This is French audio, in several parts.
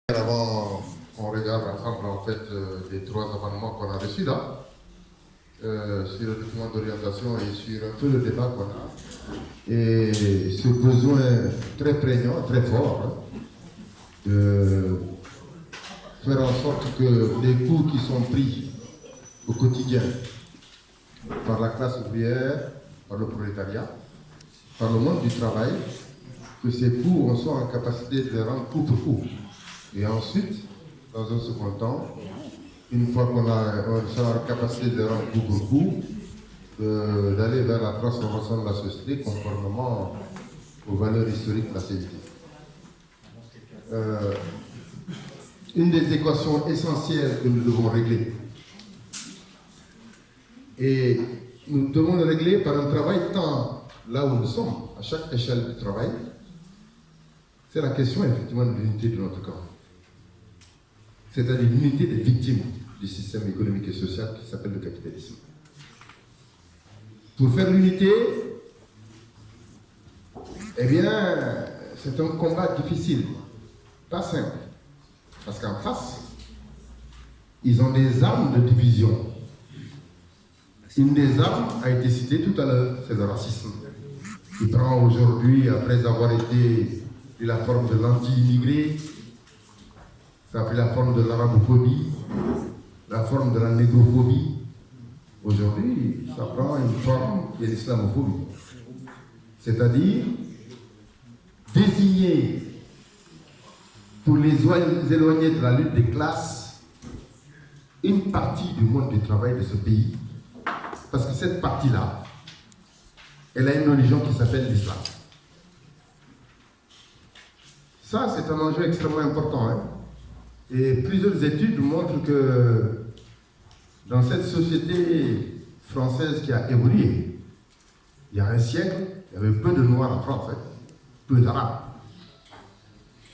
Avant qu'on regarde ensemble en fait les trois amendements qu'on a reçus là, sur le document d'orientation et sur un peu le débat qu'on a, et ce besoin très prégnant, très fort, de faire en sorte que les coûts qui sont pris au quotidien par la classe ouvrière, par le prolétariat, par le monde du travail, que ces coûts, on soit en capacité de les rendre coup pour coup. Et ensuite, dans un second temps, une fois qu'on sera en capacité de les rendre coup pour coup, d'aller vers la transformation de la société conformément aux valeurs historiques de la CNT. Une des équations essentielles que nous devons régler, et nous devons le régler par un travail tant là où nous sommes, à chaque échelle du travail, c'est la question effectivement de l'unité de notre corps. C'est-à-dire l'unité des victimes du système économique et social qui s'appelle le capitalisme. Pour faire l'unité, eh bien, c'est un combat difficile, pas simple. Parce qu'en face, ils ont des armes de division. Une des armes a été citée tout à l'heure, c'est le racisme. Qui prend aujourd'hui, après avoir été pris la forme de l'anti-immigré, ça a pris la forme de l'arabophobie, la forme de la négrophobie. Aujourd'hui, ça prend une forme qui est l'islamophobie. C'est-à-dire désigner, pour les éloigner de la lutte des classes, une partie du monde du travail de ce pays. Parce que cette partie-là, elle a une religion qui s'appelle l'islam. Ça, c'est un enjeu extrêmement important. Hein. Et plusieurs études montrent que dans cette société française qui a évolué, il y a un siècle, il y avait peu de Noirs en France, hein, peu d'Arabes,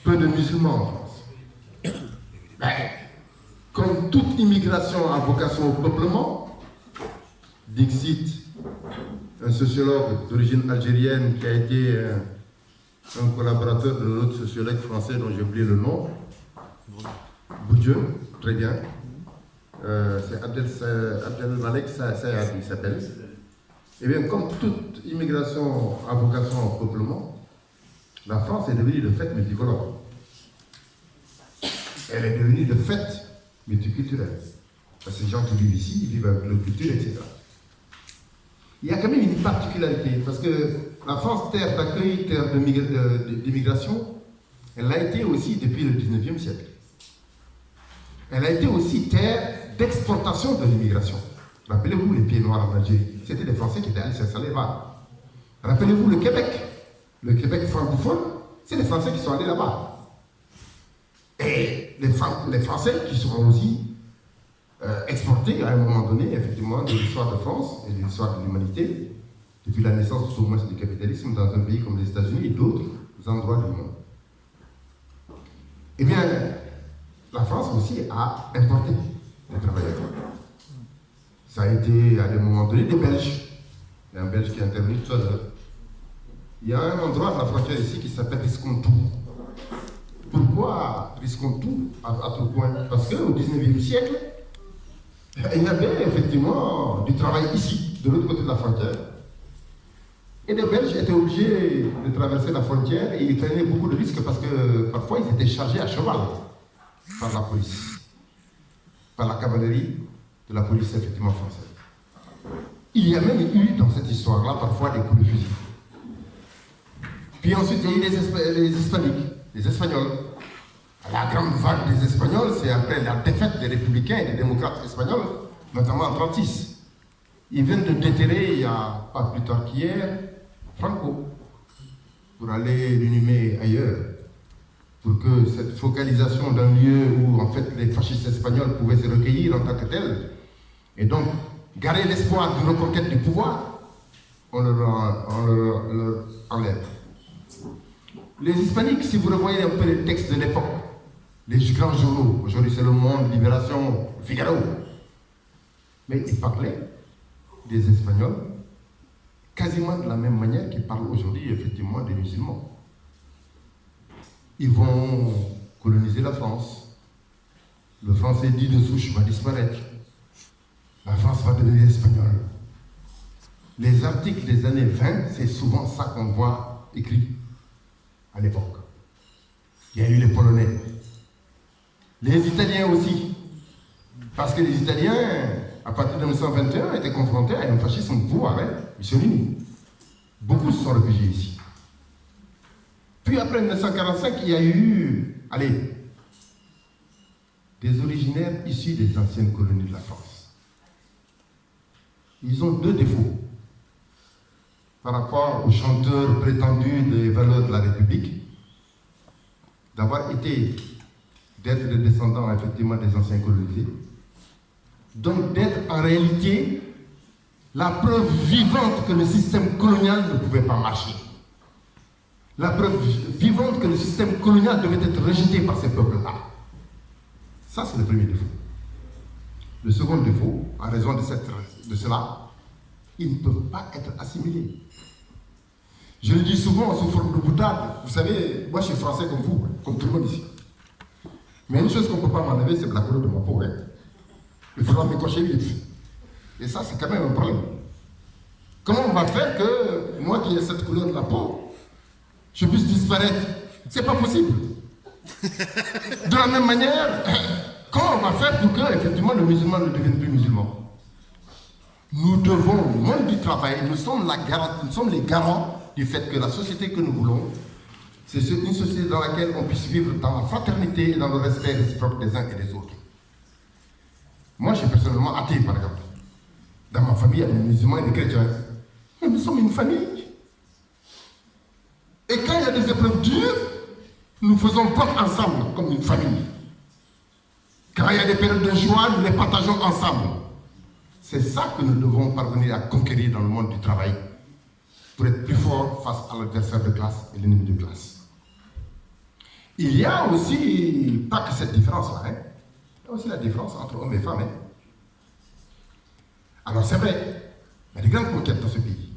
peu de musulmans en France. Mais, comme toute immigration a vocation au peuplement, Dixit, un sociologue d'origine algérienne qui a été un collaborateur de l'autre sociologue français dont j'ai oublié le nom, Bourdieu, très bien. C'est Abdelmalek Sayad, il s'appelle. Eh bien, comme toute immigration a vocation au peuplement, la France est devenue de fait multicolore. Elle est devenue de fait multiculturelle. Parce que les gens qui vivent ici, ils vivent avec leur culture, etc. Il y a quand même une particularité, parce que la France, terre d'accueil, terre d'immigration, elle l'a été aussi depuis le 19e siècle. Elle a été aussi terre d'exportation de l'immigration. Rappelez-vous les pieds noirs en Algérie, c'était des Français qui étaient allés s'installer là-bas. Rappelez-vous le Québec francophone, c'est les Français qui sont allés là-bas. Et les Français qui seront aussi exportés à un moment donné, effectivement, de l'histoire de France et de l'histoire de l'humanité, depuis la naissance au moins du capitalisme dans un pays comme les États-Unis et d'autres endroits du monde. Eh bien, la France aussi a importé des travailleurs. Ça a été à des moments donnés des Belges. Il y a un Belge qui est intervenu tout à l'heure. Il y a un endroit de la frontière ici qui s'appelle Riscontou. Pourquoi Riscontou à Tourcoing? Parce qu'au 19e siècle, il y avait effectivement du travail ici, de l'autre côté de la frontière. Et les Belges étaient obligés de traverser la frontière et ils prenaient beaucoup de risques parce que parfois ils étaient chargés à cheval par la police, par la cavalerie de la police effectivement française. Il y a même eu dans cette histoire-là parfois des coups de fusil. Puis ensuite il y a eu les Hispaniques, les Espagnols. La grande vague des Espagnols, c'est après la défaite des républicains et des démocrates espagnols, notamment en 1936. Ils viennent de déterrer, il n'y a pas plus tard qu'hier, Franco, pour aller l'inhumer ailleurs, pour que cette focalisation d'un lieu où en fait les fascistes espagnols pouvaient se recueillir en tant que tels, et donc garer l'espoir d'une reconquête du pouvoir, on leur enlève. Les Hispaniques, si vous revoyez un peu les textes de l'époque, les grands journaux, aujourd'hui c'est Le Monde, Libération, Figaro, mais ils parlaient des Espagnols quasiment de la même manière qu'ils parlent aujourd'hui effectivement des musulmans. Ils vont coloniser la France. Le français dit de souche va disparaître. La France va devenir espagnole. Les articles des années 20, c'est souvent ça qu'on voit écrit à l'époque. Il y a eu les Polonais. Les Italiens aussi. Parce que les Italiens, à partir de 1921, étaient confrontés à un fascisme au pouvoir, Mussolini. Beaucoup se sont réfugiés ici. Puis après 1945, il y a eu, des originaires issus des anciennes colonies de la France. Ils ont deux défauts par rapport aux chanteurs prétendus des valeurs de la République, d'être des descendants effectivement des anciens colonisés, donc d'être en réalité la preuve vivante que le système colonial ne pouvait pas marcher. La preuve vivante que le système colonial devait être rejeté par ces peuples-là. Ça, c'est le premier défaut. Le second défaut, en raison de cela, ils ne peuvent pas être assimilés. Je le dis souvent sous forme de boutade. Vous savez, moi je suis français comme vous, comme tout le monde ici. Mais une chose qu'on ne peut pas m'enlever, c'est la couleur de ma peau. Il faudra m'écorcher vite. Et ça, c'est quand même un problème. Comment on va faire que moi qui ai cette couleur de la peau, je puisse disparaître? C'est pas possible. De la même manière, comment on va faire pour que, effectivement, le musulman ne devienne plus musulman? Nous devons, au monde du travail, nous sommes les garants du fait que la société que nous voulons, c'est une société dans laquelle on puisse vivre dans la fraternité et dans le respect réciproque des uns et des autres. Moi, je suis personnellement athée, par exemple. Dans ma famille, il y a des musulmans et des chrétiens. Mais nous sommes une famille. Et quand il y a des épreuves dures, nous faisons porte ensemble, comme une famille. Quand il y a des périodes de joie, nous les partageons ensemble. C'est ça que nous devons parvenir à conquérir dans le monde du travail, pour être plus forts face à l'adversaire de classe et l'ennemi de classe. Il y a aussi, pas que cette différence-là, il y a aussi la différence entre hommes et femmes. Alors c'est vrai, il y a des grandes conquêtes dans ce pays.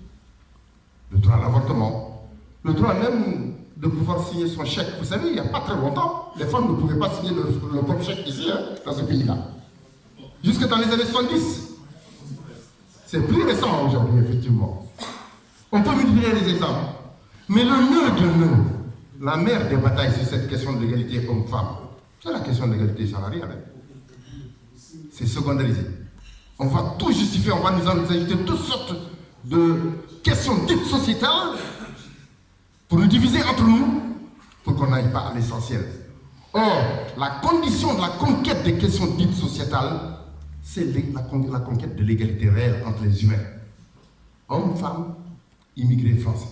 Le droit à l'avortement, le droit même de pouvoir signer son chèque. Vous savez, il n'y a pas très longtemps, les femmes ne pouvaient pas signer leur propre chèque ici, dans ce pays-là. Jusque dans les années 70. C'est plus récent aujourd'hui, effectivement. On peut multiplier les exemples. Mais le nœud de nœud, la mère des batailles sur cette question de l'égalité homme-femme, c'est la question de l'égalité salariale. C'est secondarisé. On va tout justifier, on va nous ajouter toutes sortes de questions dites sociétales pour nous diviser entre nous, pour qu'on n'aille pas à l'essentiel. Or, la condition de la conquête des questions dites sociétales, c'est la conquête de l'égalité réelle entre les humains. Hommes, femmes, immigrés, français.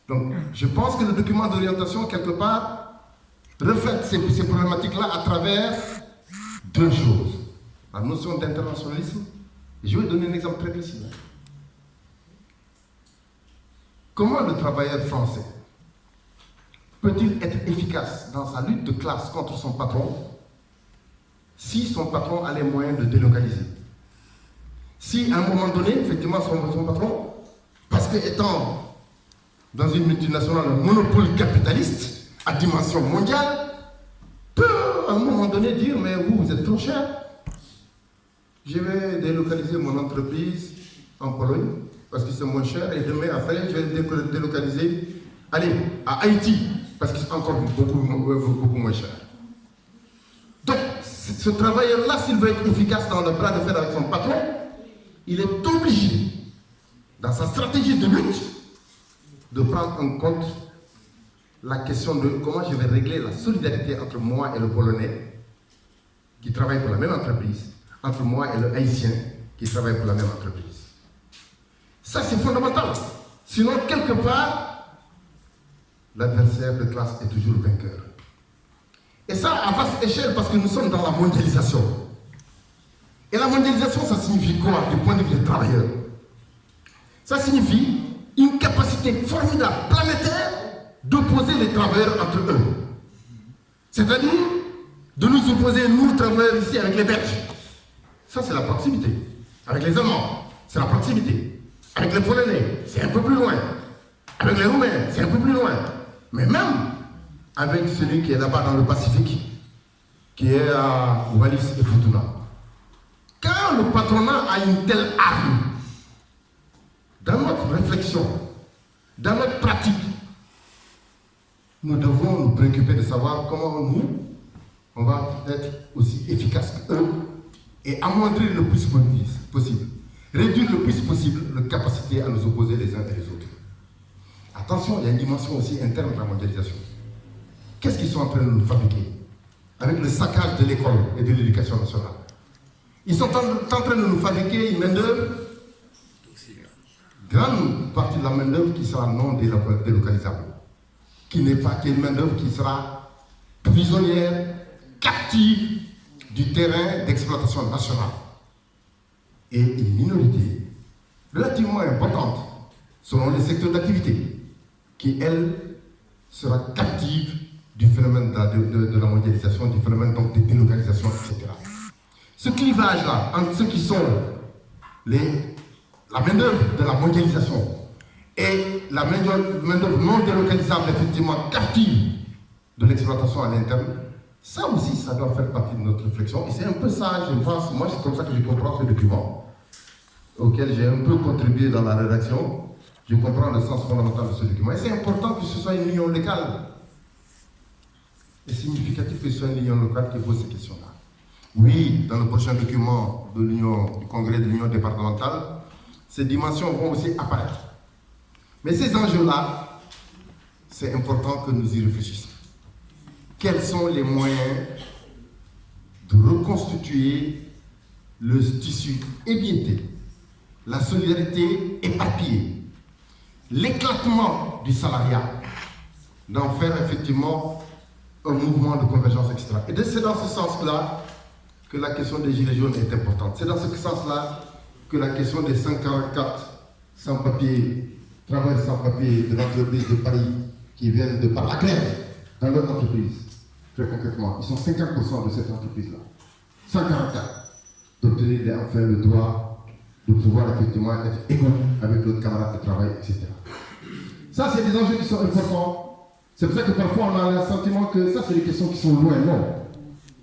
Donc, je pense que le document d'orientation, quelque part, reflète ces problématiques-là à travers deux choses. La notion d'internationalisme, et je vais donner un exemple très précis. Comment le travailleur français peut-il être efficace dans sa lutte de classe contre son patron si son patron a les moyens de délocaliser? Si à un moment donné, effectivement, son patron, parce qu'étant dans une multinationale, un monopole capitaliste à dimension mondiale, peut à un moment donné dire, mais vous êtes trop cher, je vais délocaliser mon entreprise en Pologne, parce que c'est moins cher, et demain après, je vais délocaliser, à Haïti, parce que c'est encore beaucoup moins cher. Donc, ce travailleur-là, s'il veut être efficace dans le bras de fer avec son patron, il est obligé, dans sa stratégie de lutte, de prendre en compte la question de comment je vais régler la solidarité entre moi et le Polonais, qui travaille pour la même entreprise, entre moi et le Haïtien, qui travaille pour la même entreprise. Ça, c'est fondamental. Sinon, quelque part, l'adversaire de classe est toujours vainqueur. Et ça, à vaste échelle, parce que nous sommes dans la mondialisation. Et la mondialisation, ça signifie quoi, du point de vue des travailleurs? Ça signifie une capacité formidable, planétaire, d'opposer les travailleurs entre eux. C'est-à-dire, de nous opposer, nous, travailleurs ici, avec les Belges. Ça, c'est la proximité. Avec les Allemands, c'est la proximité. Avec les Polonais, c'est un peu plus loin. Avec les Roumains, c'est un peu plus loin. Mais même avec celui qui est là-bas dans le Pacifique, qui est à Wallis et Futuna. Quand le patronat a une telle arme, dans notre réflexion, dans notre pratique, nous devons nous préoccuper de savoir comment nous, on va être aussi efficaces qu'eux et amoindrir le plus possible, réduire le plus possible la capacité à nous opposer les uns et les autres. Attention, il y a une dimension aussi interne de la mondialisation. Qu'est-ce qu'ils sont en train de nous fabriquer avec le saccage de l'école et de l'éducation nationale? Ils sont en train de nous fabriquer une main-d'œuvre, grande partie de la main-d'œuvre qui sera non délocalisable, qui n'est pas une main-d'œuvre qui sera prisonnière, captive du terrain d'exploitation nationale. Et une minorité relativement importante selon les secteurs d'activité, qui, elle, sera captive du phénomène de la mondialisation, du phénomène donc de délocalisation, etc. Ce clivage-là, entre ceux qui sont la main-d'œuvre de la mondialisation et la main-d'œuvre non délocalisable, effectivement captive de l'exploitation à l'interne, ça aussi, ça doit faire partie de notre réflexion. Et c'est un peu ça, je pense, moi c'est comme ça que je comprends ce document, auquel j'ai un peu contribué dans la rédaction. Je comprends le sens fondamental de ce document. Et c'est important que ce soit une union locale. C'est significatif que ce soit une union locale qui pose ces questions-là. Oui, dans le prochain document du Congrès de l'Union départementale, ces dimensions vont aussi apparaître. Mais ces enjeux-là, c'est important que nous y réfléchissions. Quels sont les moyens de reconstituer le tissu émietté, la solidarité éparpillée, l'éclatement du salariat, d'en faire effectivement un mouvement de convergence, etc. Et c'est dans ce sens-là que la question des Gilets jaunes est importante. C'est dans ce sens-là que la question des 144 sans-papiers, travailleurs sans-papiers de l'entreprise de Paris qui viennent de par la grève dans leur entreprise, très concrètement, ils sont 50% de cette entreprise-là. 144 d'obtenir enfin le droit de pouvoir effectivement être égaux avec leurs camarades de travail, etc. Ça, c'est des enjeux qui sont importants. C'est pour ça que parfois on a le sentiment que ça, c'est des questions qui sont loin. Non.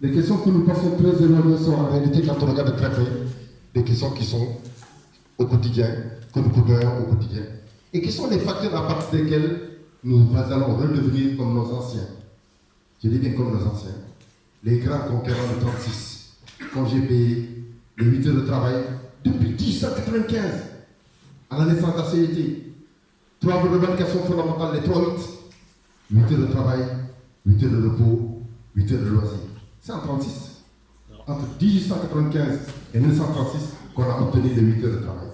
Les questions que nous pensons très éloignées sont en réalité, quand on regarde de très près, des questions qui sont au quotidien, que nous couvrons au quotidien. Et qui sont les facteurs à partir desquels nous allons redevenir comme nos anciens. Je dis bien comme nos anciens. Les grands conquérants de 36, congés payés, les 8 heures de travail, depuis 1895, à la naissance de la CET. 3 revendications fondamentales, les 3-8. 8 heures de travail, 8 heures de repos, 8 heures de loisirs. C'est en 36. Entre 1895 et 1936 qu'on a obtenu les 8 heures de travail.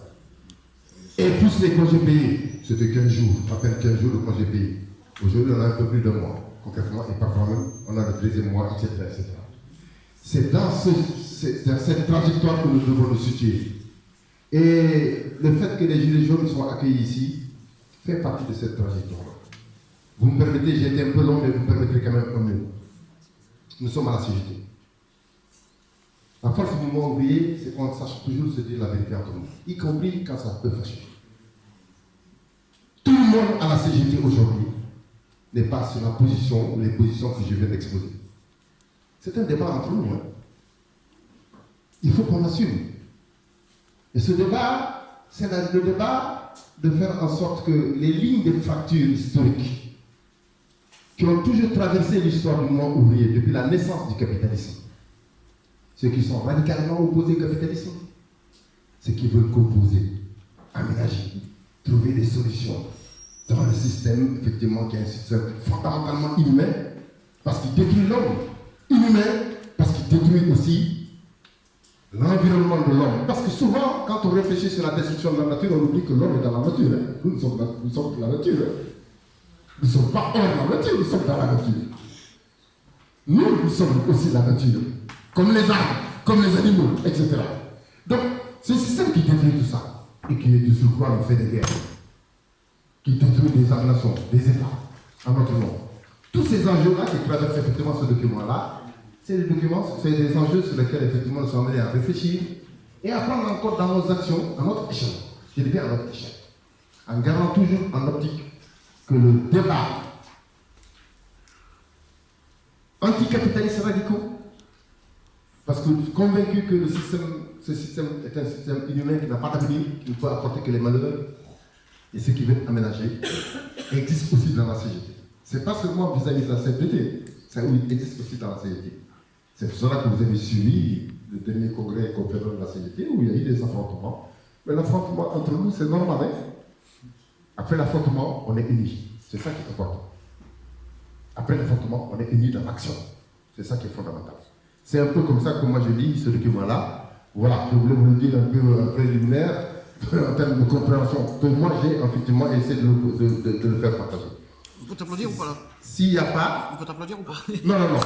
Et plus les congés payés, c'était 15 jours, à peine 15 jours de congés payés. Aujourd'hui, on a un peu plus de mois, concrètement, et parfois même, on a le 13e mois, etc. etc. C'est dans cette trajectoire que nous devons nous situer. Et le fait que les Gilets jaunes soient accueillis ici fait partie de cette trajectoire. Vous me permettez, j'ai été un peu long, mais vous me permettrez quand même un mieux. Nous sommes à la CGT. La force du mouvement ouvrier, c'est qu'on sache toujours se dire la vérité entre nous, y compris quand ça peut fâcher. Tout le monde à la CGT aujourd'hui n'est pas sur la position ou les positions que je viens d'exposer. C'est un débat entre nous. Hein. Il faut qu'on assume. Et ce débat, c'est le débat de faire en sorte que les lignes de fracture historiques qui ont toujours traversé l'histoire du mouvement ouvrier depuis la naissance du capitalisme, ceux qui sont radicalement opposés au capitalisme, ceux qui veulent composer, aménager, trouver des solutions dans le système, effectivement, qui est un système fondamentalement inhumain, parce qu'il détruit l'homme, inhumain, parce qu'il détruit aussi l'environnement de l'homme. Parce que souvent, quand on réfléchit sur la destruction de la nature, on oublie que l'homme est dans la nature. Hein. Nous sommes de la nature. Hein. Nous ne sommes pas hors de la nature, nous sommes dans la nature. Nous sommes aussi la nature. Comme les arbres, comme les animaux, etc. Donc, c'est le système qui détruit tout ça. Et qui, de surcroît, nous fait des guerres. Qui détruit des nations, des États, en notre nom. Tous ces enjeux-là qui traversent effectivement ce document-là, c'est des enjeux sur lesquels effectivement nous sommes amenés à réfléchir et à prendre en compte dans nos actions, à notre échelle. Je dis bien à notre échelle. En gardant toujours en optique que le débat anticapitalistes radicaux, parce que convaincus que ce système est un système inhumain qui n'a pas d'avenir, qui ne peut apporter que les malheurs, et ce qui veut aménager, existe aussi dans la CGT. Ce n'est pas seulement vis-à-vis de la CGT, ça existe aussi dans la CGT. C'est pour cela que vous avez suivi le dernier congrès conférence de la CGT où il y a eu des affrontements. Mais l'affrontement entre nous, c'est normal. Hein? Après l'affrontement, on est unis. C'est ça qui est important. Après l'affrontement, on est unis dans l'action. C'est ça qui est fondamental. C'est un peu comme ça que moi je lis ce document-là. Voilà, je voulais vous le dire un peu préliminaire en termes de compréhension que moi j'ai effectivement essayé de le faire partager. On peut t'applaudir ou pas là? S'il n'y a pas... On peut t'applaudir ou pas? Non, non, non.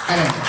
Alors,